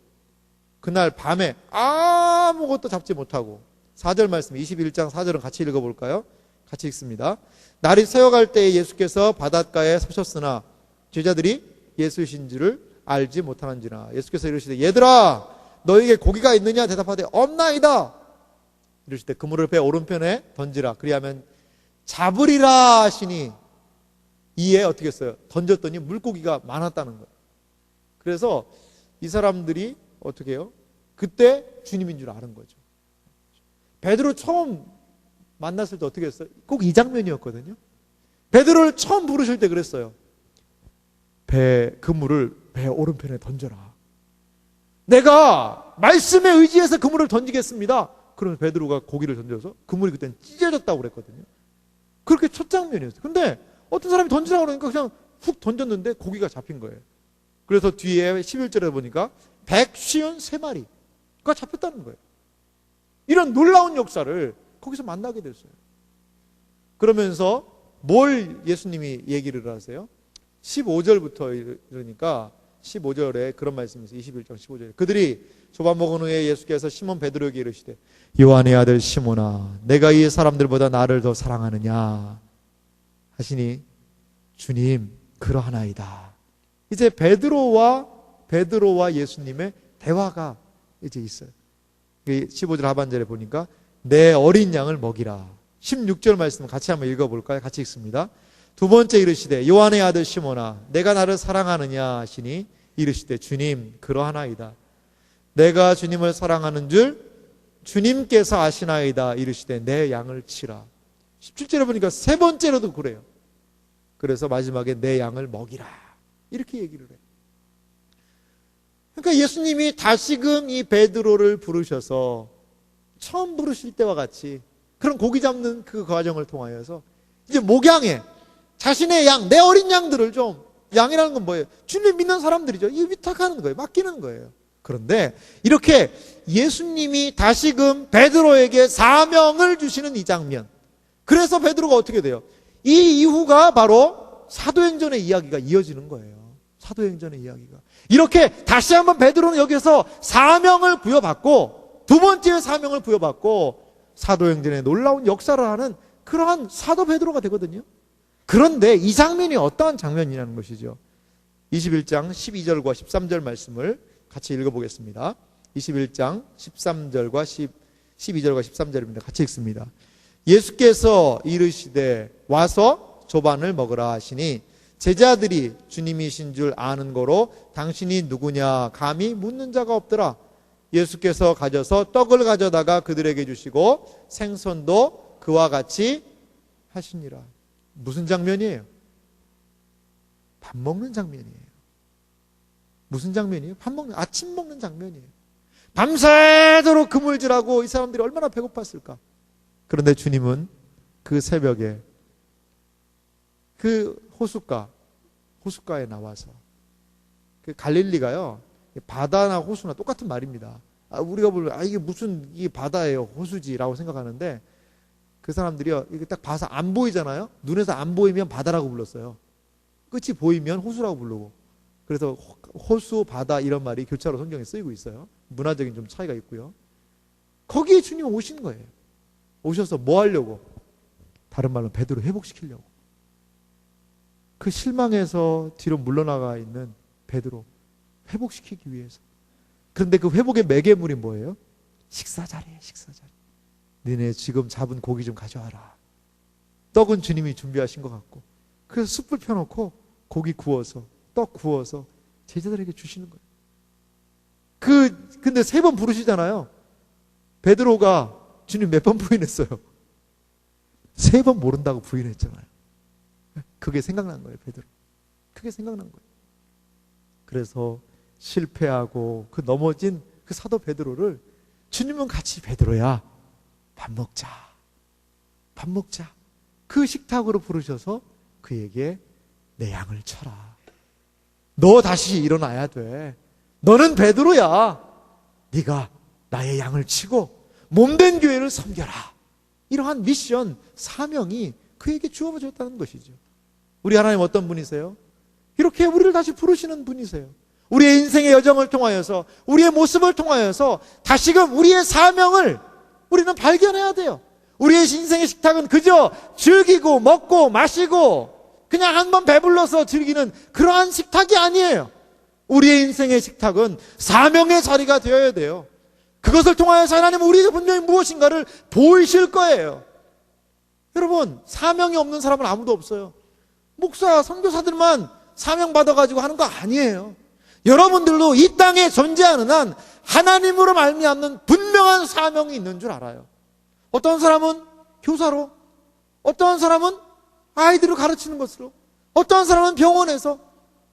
그날 밤에 아무것도 잡지 못하고 4절 말씀 21장 4절은 같이 읽어볼까요? 같이 읽습니다. 날이 새어갈 때에 예수께서 바닷가에 서셨으나 제자들이 예수이신 줄을 알지 못하는지라. 예수께서 이르시되 얘들아 너에게 고기가 있느냐 대답하되 없나이다. 이르시되 그물을 배 오른편에 던지라. 그리하면 잡으리라 하시니 이에 어떻게 했어요? 던졌더니 물고기가 많았다는 거예요. 그래서 이 사람들이 어떻게 해요? 그때 주님인 줄 아는 거죠. 베드로 처음 만났을 때 어떻게 했어요? 꼭 이 장면이었거든요. 베드로를 처음 부르실 때 그랬어요. 그물을 배 오른편에 던져라. 내가 말씀에 의지해서 그물을 던지겠습니다. 그러면 베드로가 고기를 던져서 그물이 그때는 찢어졌다고 그랬거든요. 그렇게 첫 장면이었어요. 근데 어떤 사람이 던지라고 그러니까 그냥 훅 던졌는데 고기가 잡힌 거예요. 그래서 뒤에 11절에 보니까 153마리가 잡혔다는 거예요. 이런 놀라운 역사를 거기서 만나게 됐어요. 그러면서 뭘 예수님이 얘기를 하세요? 15절부터 이러니까 15절에 그런 말씀이 있어요. 21장 15절에 그들이 조반 먹은 후에 예수께서 시몬 베드로에게 이르시되 요한의 아들 시몬아 내가 이 사람들보다 나를 더 사랑하느냐 하시니 주님 그러하나이다. 이제 베드로와 예수님의 대화가 이제 있어요. 15절 하반절에 보니까 내 어린 양을 먹이라. 16절 말씀 같이 한번 읽어볼까요? 같이 읽습니다. 두 번째 이르시되 요한의 아들 시몬아 내가 나를 사랑하느냐 하시니 이르시되 주님 그러하나이다. 내가 주님을 사랑하는 줄 주님께서 아시나이다. 이르시되 내 양을 치라. 17절에 보니까 세 번째로도 그래요. 그래서 마지막에 내 양을 먹이라 이렇게 얘기를 해요. 그러니까 예수님이 다시금 이 베드로를 부르셔서 처음 부르실 때와 같이 그런 고기 잡는 그 과정을 통하여서 이제 목양에 자신의 양, 내 어린 양들을 좀, 양이라는 건 뭐예요? 주님 믿는 사람들이죠. 이 위탁하는 거예요. 맡기는 거예요. 그런데 이렇게 예수님이 다시금 베드로에게 사명을 주시는 이 장면. 그래서 베드로가 어떻게 돼요? 이 이후가 바로 사도행전의 이야기가 이어지는 거예요. 사도행전의 이야기가. 이렇게 다시 한번 베드로는 여기서 사명을 부여받고 두 번째 사명을 부여받고 사도행전의 놀라운 역사를 하는 그러한 사도 베드로가 되거든요. 그런데 이 장면이 어떠한 장면이라는 것이죠. 21장 12절과 13절 말씀을 같이 읽어보겠습니다. 21장 13절과 12절과 13절입니다. 같이 읽습니다. 예수께서 이르시되 와서 조반을 먹으라 하시니 제자들이 주님이신 줄 아는 거로 당신이 누구냐 감히 묻는 자가 없더라. 예수께서 가져서 떡을 가져다가 그들에게 주시고 생선도 그와 같이 하시니라. 무슨 장면이에요? 밥 먹는 장면이에요. 무슨 장면이에요? 아침 먹는 장면이에요. 밤새도록 그물질하고 이 사람들이 얼마나 배고팠을까. 그런데 주님은 그 새벽에 그 호숫가에 나와서 그 갈릴리가요 바다나 호수나 똑같은 말입니다. 우리가 보면 이게 무슨 이게 바다예요 호수지라고 생각하는데 그 사람들이요 이게 딱 봐서 안 보이잖아요. 눈에서 안 보이면 바다라고 불렀어요. 끝이 보이면 호수라고 부르고. 그래서 호수, 바다 이런 말이 교차로 성경에 쓰이고 있어요. 문화적인 좀 차이가 있고요. 거기에 주님 오신 거예요. 오셔서 뭐 하려고? 다른 말로 베드로 회복시키려고. 그 실망해서 뒤로 물러나가 있는 베드로 회복시키기 위해서. 그런데 그 회복의 매개물이 뭐예요? 식사자리예요. 식사자리. 너네 지금 잡은 고기 좀 가져와라. 떡은 주님이 준비하신 것 같고 그래서 숯불 펴놓고 고기 구워서 떡 구워서 제자들에게 주시는 거예요. 근데 3번 부르시잖아요. 베드로가 주님 몇 번 부인했어요? 3번 모른다고 부인했잖아요. 그게 생각난 거예요, 베드로. 그게 생각난 거예요. 그래서 실패하고 그 넘어진 그 사도 베드로를 주님은 같이 베드로야 밥 먹자. 밥 먹자. 그 식탁으로 부르셔서 그에게 내 양을 쳐라. 너 다시 일어나야 돼. 너는 베드로야. 네가 나의 양을 치고 몸된 교회를 섬겨라. 이러한 미션, 사명이 그에게 주어졌다는 것이죠. 우리 하나님 어떤 분이세요? 이렇게 우리를 다시 부르시는 분이세요. 우리의 인생의 여정을 통하여서 우리의 모습을 통하여서 다시금 우리의 사명을 우리는 발견해야 돼요. 우리의 인생의 식탁은 그저 즐기고 먹고 마시고 그냥 한번 배불러서 즐기는 그러한 식탁이 아니에요. 우리의 인생의 식탁은 사명의 자리가 되어야 돼요. 그것을 통하여서 하나님은 우리에게 분명히 무엇인가를 보이실 거예요. 여러분, 사명이 없는 사람은 아무도 없어요. 목사, 선교사들만 사명 받아가지고 하는 거 아니에요. 여러분들도 이 땅에 존재하는 한 하나님으로 말미암는 분명한 사명이 있는 줄 알아요. 어떤 사람은 교사로, 어떤 사람은 아이들을 가르치는 것으로, 어떤 사람은 병원에서,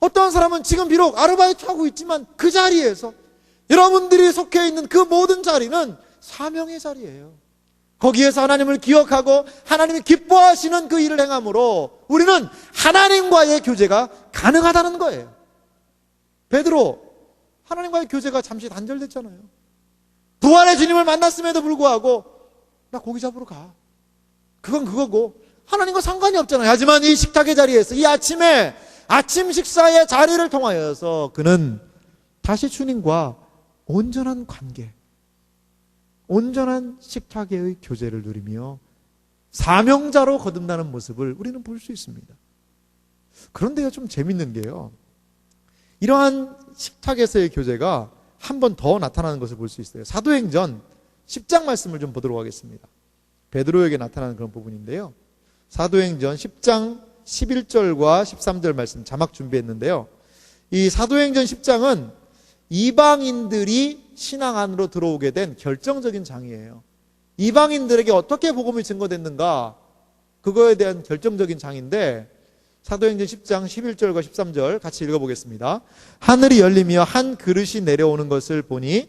어떤 사람은 지금 비록 아르바이트 하고 있지만 그 자리에서 여러분들이 속해 있는 그 모든 자리는 사명의 자리예요. 거기에서 하나님을 기억하고 하나님이 기뻐하시는 그 일을 행함으로 우리는 하나님과의 교제가 가능하다는 거예요. 베드로, 하나님과의 교제가 잠시 단절됐잖아요. 부활의 주님을 만났음에도 불구하고 나 고기 잡으러 가. 그건 그거고 하나님과 상관이 없잖아요. 하지만 이 식탁의 자리에서 이 아침에 아침 식사의 자리를 통하여서 그는 다시 주님과 온전한 관계, 온전한 식탁의 교제를 누리며 사명자로 거듭나는 모습을 우리는 볼 수 있습니다. 그런데요, 좀 재밌는 게요, 이러한 식탁에서의 교제가 한 번 더 나타나는 것을 볼 수 있어요. 사도행전 10장 말씀을 좀 보도록 하겠습니다. 베드로에게 나타나는 그런 부분인데요. 사도행전 10장 11절과 13절 말씀 자막 준비했는데요. 이 사도행전 10장은 이방인들이 신앙 안으로 들어오게 된 결정적인 장이에요. 이방인들에게 어떻게 복음이 증거됐는가, 그거에 대한 결정적인 장인데, 사도행전 10장 11절과 13절 같이 읽어보겠습니다. 하늘이 열리며 한 그릇이 내려오는 것을 보니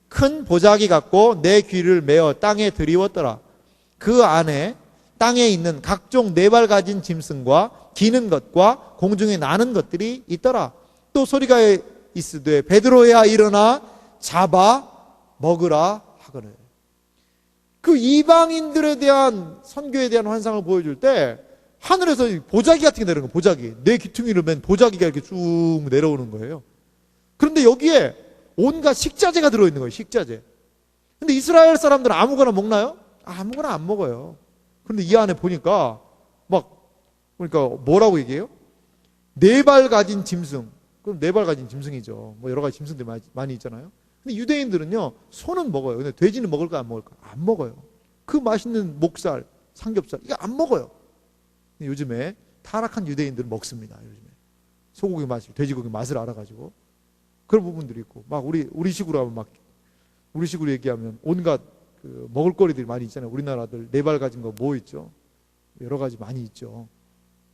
큰 보자기 같고 내 귀를 메어 땅에 들이웠더라. 그 안에 땅에 있는 각종 네 발 가진 짐승과 기는 것과 공중에 나는 것들이 있더라. 또 소리가 있으되 베드로야 일어나 잡아 먹으라 하거늘. 그 이방인들에 대한 선교에 대한 환상을 보여줄 때 하늘에서 보자기 같은 게 내려오는 거예요. 보자기. 내 귀퉁이를 맨 보자기가 이렇게 쭉 내려오는 거예요. 그런데 여기에 온갖 식자재가 들어있는 거예요. 식자재. 근데 이스라엘 사람들은 아무거나 먹나요? 아무거나 안 먹어요. 그런데 이 안에 보니까 그러니까 뭐라고 얘기해요? 네 발 가진 짐승. 그럼 네 발 가진 짐승이죠. 뭐 여러 가지 짐승들이 많이 있잖아요. 근데 유대인들은요, 소는 먹어요. 근데 돼지는 먹을까 안 먹을까? 안 먹어요. 그 맛있는 목살, 삼겹살, 이거 안 먹어요. 근데 요즘에 타락한 유대인들은 먹습니다. 요즘에 소고기 맛, 돼지고기 맛을 알아가지고 그런 부분들이 있고, 막 우리 식으로 하면 우리 식으로 얘기하면 온갖 그 먹을거리들이 많이 있잖아요. 우리나라들 네 발 가진 거 뭐 있죠? 여러 가지 많이 있죠.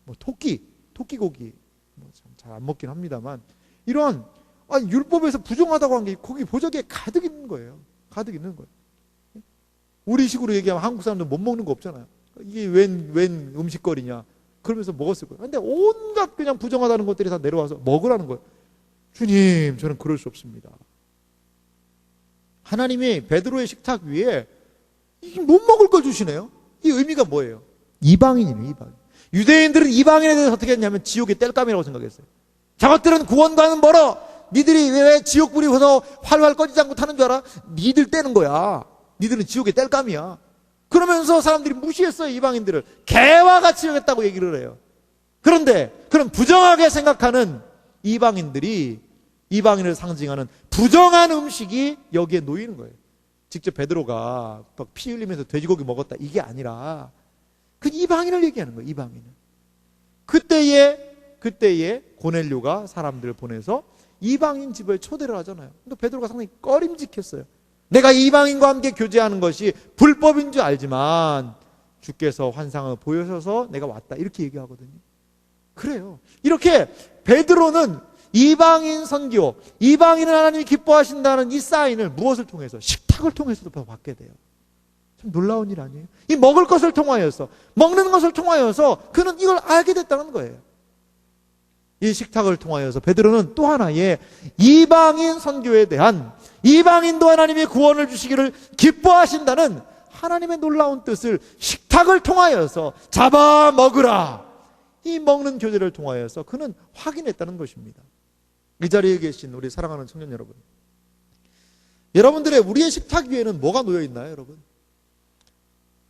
뭐 토끼고기 뭐 잘 안 먹긴 합니다만, 이런 율법에서 부정하다고 한 게 거기 보자기에 가득 있는 거예요. 가득 있는 거예요. 우리 식으로 얘기하면 한국 사람들 못 먹는 거 없잖아요. 이게 웬 음식거리냐 그러면서 먹었을 거예요. 근데 온갖 그냥 부정하다는 것들이 다 내려와서 먹으라는 거예요. 주님, 저는 그럴 수 없습니다. 하나님이 베드로의 식탁 위에 못 먹을 걸 주시네요. 이 의미가 뭐예요? 이방인이네, 이방인. 유대인들은 이방인에 대해서 어떻게 했냐면 지옥의 땔감이라고 생각했어요. 저것들은 구원과는 멀어. 니들이 왜 지옥불이 와서 활활 꺼지지 않고 타는 줄 알아? 니들 떼는 거야. 니들은 지옥의 땔감이야. 그러면서 사람들이 무시했어요. 이방인들을 개와 같이 여겼다고 얘기를 해요. 그런데 그런 부정하게 생각하는 이방인들이 이방인을 상징하는 부정한 음식이 여기에 놓이는 거예요. 직접 베드로가 피 흘리면서 돼지고기 먹었다 이게 아니라 그 이방인을 얘기하는 거예요. 이방인을. 그때에 고넬료가 사람들을 보내서 이방인 집을 초대를 하잖아요. 근데 베드로가 상당히 꺼림직했어요. 내가 이방인과 함께 교제하는 것이 불법인 줄 알지만 주께서 환상을 보여셔서 내가 왔다 이렇게 얘기하거든요. 그래요. 이렇게 베드로는 이방인 선교, 이방인을 하나님이 기뻐하신다는 이 사인을 무엇을 통해서? 식탁을 통해서도 받게 돼요. 참 놀라운 일 아니에요? 이 먹을 것을 통하여서, 먹는 것을 통하여서 그는 이걸 알게 됐다는 거예요. 이 식탁을 통하여서 베드로는 또 하나의 이방인 선교에 대한, 이방인도 하나님이 구원을 주시기를 기뻐하신다는 하나님의 놀라운 뜻을 식탁을 통하여서 잡아 먹으라, 이 먹는 교제를 통하여서 그는 확인했다는 것입니다. 이 자리에 계신 우리 사랑하는 청년 여러분, 여러분들의 우리의 식탁 위에는 뭐가 놓여 있나요, 여러분?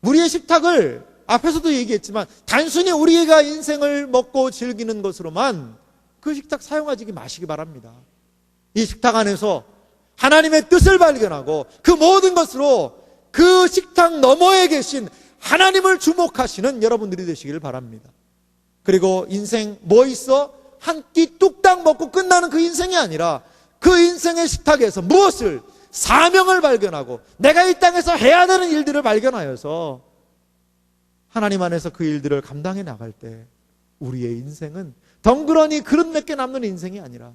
우리의 식탁을 앞에서도 얘기했지만 단순히 우리가 인생을 먹고 즐기는 것으로만 그 식탁 사용하지 마시기 바랍니다. 이 식탁 안에서 하나님의 뜻을 발견하고 그 모든 것으로 그 식탁 너머에 계신 하나님을 주목하시는 여러분들이 되시길 바랍니다. 그리고 인생 뭐 있어? 한 끼 뚝딱 먹고 끝나는 그 인생이 아니라 그 인생의 식탁에서 무엇을? 사명을 발견하고 내가 이 땅에서 해야 되는 일들을 발견하여서 하나님 안에서 그 일들을 감당해 나갈 때 우리의 인생은 덩그러니 그릇 몇 개 남는 인생이 아니라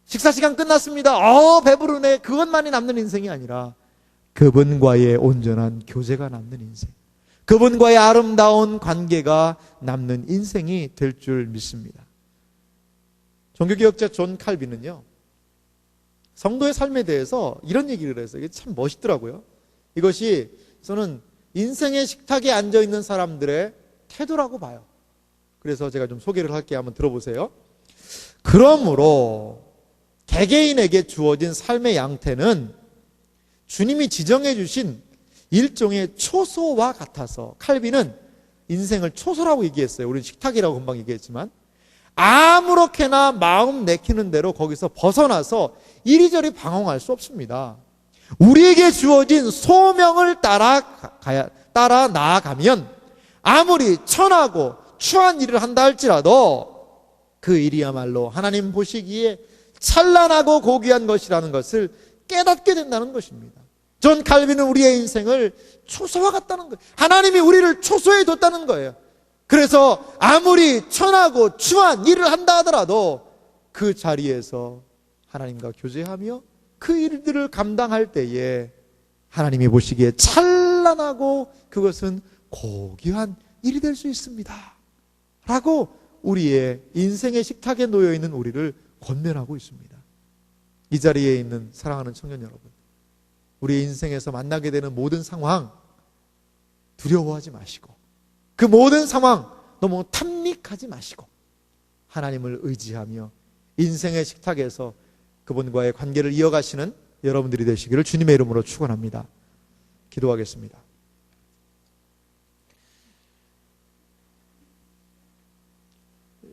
식사 시간 끝났습니다. 배부르네. 그것만이 남는 인생이 아니라 그분과의 온전한 교제가 남는 인생, 그분과의 아름다운 관계가 남는 인생이 될 줄 믿습니다. 종교개혁자 존 칼빈은요, 성도의 삶에 대해서 이런 얘기를 해서 이게 참 멋있더라고요. 이것이 저는 인생의 식탁에 앉아있는 사람들의 태도라고 봐요. 그래서 제가 좀 소개를 할게요. 한번 들어보세요. 그러므로 개개인에게 주어진 삶의 양태는 주님이 지정해 주신 일종의 초소와 같아서, 칼빈은 인생을 초소라고 얘기했어요. 우리는 식탁이라고 금방 얘기했지만 아무렇게나 마음 내키는 대로 거기서 벗어나서 이리저리 방황할 수 없습니다. 우리에게 주어진 소명을 따라 나아가면 아무리 천하고 추한 일을 한다 할지라도 그 일이야말로 하나님 보시기에 찬란하고 고귀한 것이라는 것을 깨닫게 된다는 것입니다. 존 칼빈은 우리의 인생을 초소와 같다는 거예요. 하나님이 우리를 초소해 뒀다는 거예요. 그래서 아무리 천하고 추한 일을 한다 하더라도 그 자리에서 하나님과 교제하며 그 일들을 감당할 때에 하나님이 보시기에 찬란하고 그것은 고귀한 일이 될 수 있습니다 라고 우리의 인생의 식탁에 놓여있는 우리를 권면하고 있습니다. 이 자리에 있는 사랑하는 청년 여러분, 우리의 인생에서 만나게 되는 모든 상황 두려워하지 마시고 그 모든 상황 너무 탐닉하지 마시고 하나님을 의지하며 인생의 식탁에서 그분과의 관계를 이어가시는 여러분들이 되시기를 주님의 이름으로 축원합니다. 기도하겠습니다.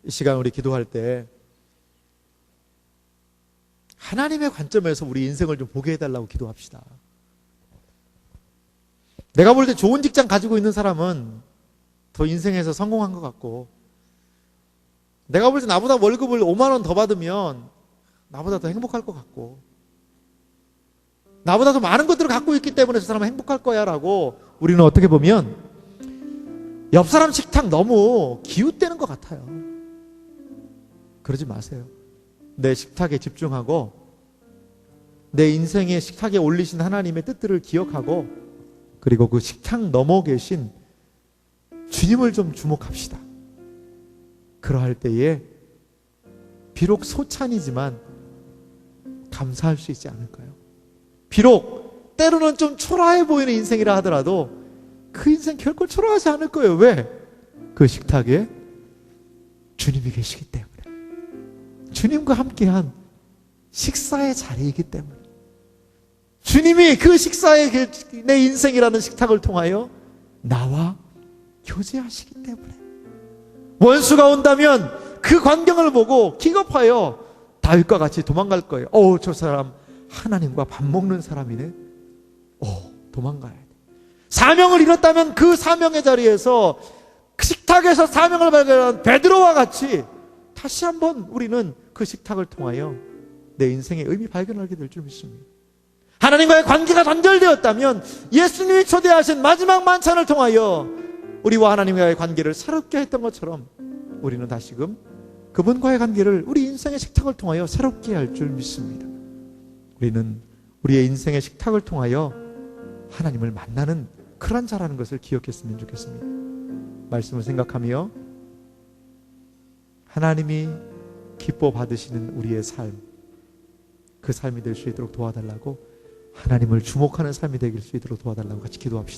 이 시간 우리 기도할 때 하나님의 관점에서 우리 인생을 좀 보게 해달라고 기도합시다. 내가 볼 때 좋은 직장 가지고 있는 사람은 더 인생에서 성공한 것 같고, 내가 볼 때 나보다 월급을 5만 원 더 받으면 나보다 더 행복할 것 같고, 나보다 더 많은 것들을 갖고 있기 때문에 저 사람은 행복할 거야 라고 우리는 어떻게 보면 옆 사람 식탁 너무 기웃대는 것 같아요. 그러지 마세요. 내 식탁에 집중하고 내 인생의 식탁에 올리신 하나님의 뜻들을 기억하고 그리고 그 식탁 넘어 계신 주님을 좀 주목합시다. 그러할 때에 비록 소찬이지만 감사할 수 있지 않을까요? 비록 때로는 좀 초라해 보이는 인생이라 하더라도 그 인생 결코 초라하지 않을 거예요. 왜? 그 식탁에 주님이 계시기 때문에, 주님과 함께한 식사의 자리이기 때문에, 주님이 그 식사의 내 인생이라는 식탁을 통하여 나와 교제하시기 때문에, 원수가 온다면 그 광경을 보고 기겁하여 다윗과 같이 도망갈 거예요. 저 사람 하나님과 밥 먹는 사람이네. 도망가야 돼. 사명을 잃었다면 그 사명의 자리에서 그 식탁에서 사명을 발견한 베드로와 같이 다시 한번 우리는 그 식탁을 통하여 내 인생의 의미 발견하게 될 줄 믿습니다. 하나님과의 관계가 단절되었다면 예수님이 초대하신 마지막 만찬을 통하여 우리와 하나님과의 관계를 새롭게 했던 것처럼 우리는 다시금 그분과의 관계를 우리 인생의 식탁을 통하여 새롭게 할 줄 믿습니다. 우리는 우리의 인생의 식탁을 통하여 하나님을 만나는 그런 자라는 것을 기억했으면 좋겠습니다. 말씀을 생각하며 하나님이 기뻐 받으시는 우리의 삶, 그 삶이 될 수 있도록 도와달라고, 하나님을 주목하는 삶이 되길 수 있도록 도와달라고 같이 기도합시다.